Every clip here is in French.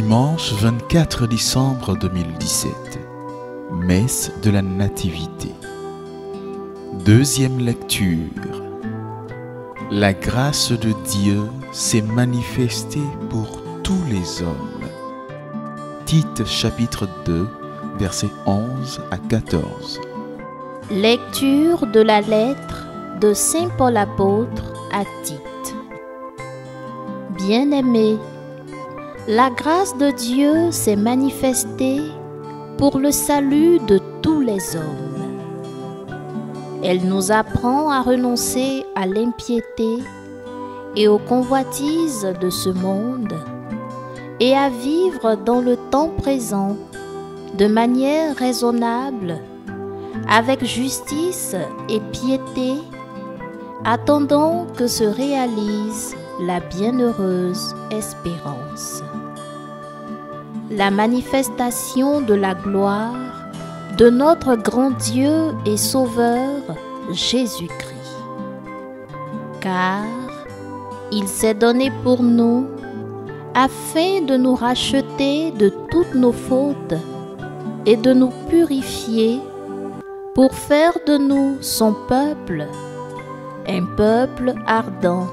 Dimanche 24 décembre 2017, Messe de la Nativité. Deuxième lecture. La grâce de Dieu s'est manifestée pour tous les hommes. Tite chapitre 2, versets 11 à 14. Lecture de la lettre de Saint Paul apôtre à Tite. Bien-aimés, la grâce de Dieu s'est manifestée pour le salut de tous les hommes. Elle nous apprend à renoncer à l'impiété et aux convoitises de ce monde et à vivre dans le temps présent de manière raisonnable, avec justice et piété, attendant que se réalise la bienheureuse espérance. La manifestation de la gloire de notre grand Dieu et Sauveur Jésus-Christ. Car il s'est donné pour nous afin de nous racheter de toutes nos fautes et de nous purifier pour faire de nous son peuple, un peuple ardent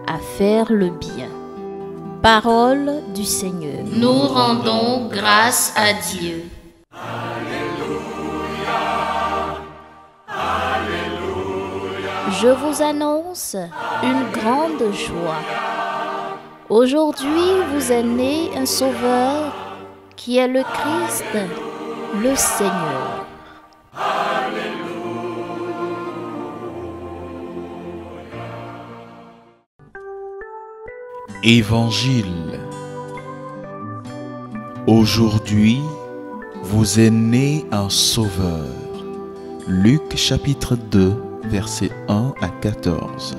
à faire le bien. Parole du Seigneur. Nous rendons grâce à Dieu. Alléluia, Alléluia. Je vous annonce une grande joie. Aujourd'hui vous est né un Sauveur qui est le Christ, le Seigneur. Évangile. Aujourd'hui, vous est né un Sauveur. Luc chapitre 2, versets 1 à 14.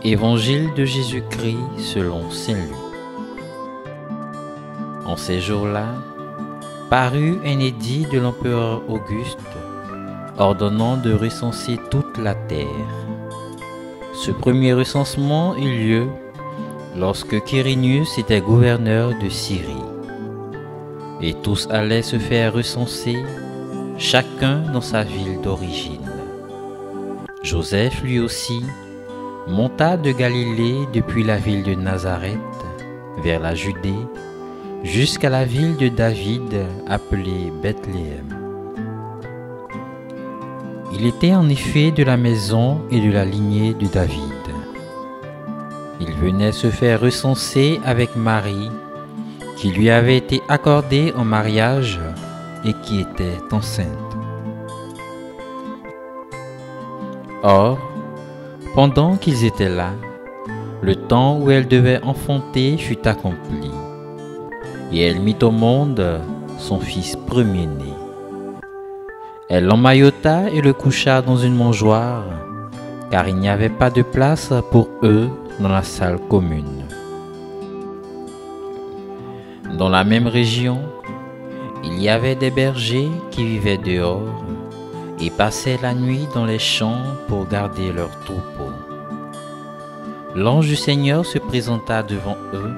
Évangile de Jésus-Christ selon Saint Luc. En ces jours-là, parut un édit de l'empereur Auguste, ordonnant de recenser toute la terre. Ce premier recensement eut lieu lorsque Quirinius était gouverneur de Syrie. Et tous allaient se faire recenser, chacun dans sa ville d'origine. Joseph, lui aussi, monta de Galilée depuis la ville de Nazareth, vers la Judée, jusqu'à la ville de David, appelée Bethléem. Il était en effet de la maison et de la lignée de David. Il venait se faire recenser avec Marie, qui lui avait été accordée en mariage et qui était enceinte. Or, pendant qu'ils étaient là, le temps où elle devait enfanter fut accompli, et elle mit au monde son fils premier-né. Elle l'emmaillota et le coucha dans une mangeoire, car il n'y avait pas de place pour eux dans la salle commune. Dans la même région, il y avait des bergers qui vivaient dehors et passaient la nuit dans les champs pour garder leurs troupeaux. L'ange du Seigneur se présenta devant eux,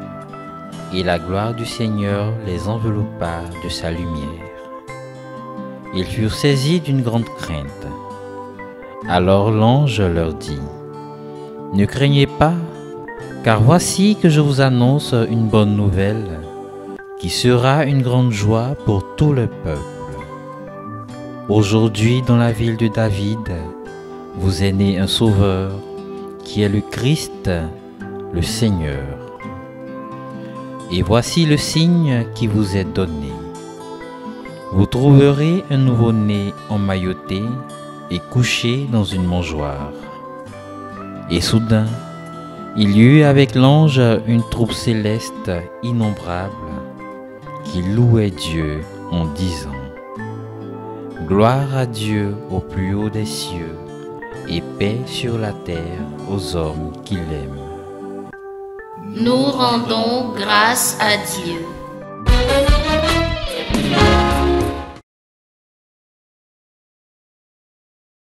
et la gloire du Seigneur les enveloppa de sa lumière. Ils furent saisis d'une grande crainte. Alors l'ange leur dit: « Ne craignez pas, car voici que je vous annonce une bonne nouvelle, qui sera une grande joie pour tout le peuple. Aujourd'hui, dans la ville de David, vous est né un Sauveur, qui est le Christ, le Seigneur. Et voici le signe qui vous est donné. Vous trouverez un nouveau-né emmailloté et couché dans une mangeoire. » Et soudain, il y eut avec l'ange une troupe céleste innombrable qui louait Dieu en disant: « Gloire à Dieu au plus haut des cieux et paix sur la terre aux hommes qui l'aiment. » Nous rendons grâce à Dieu.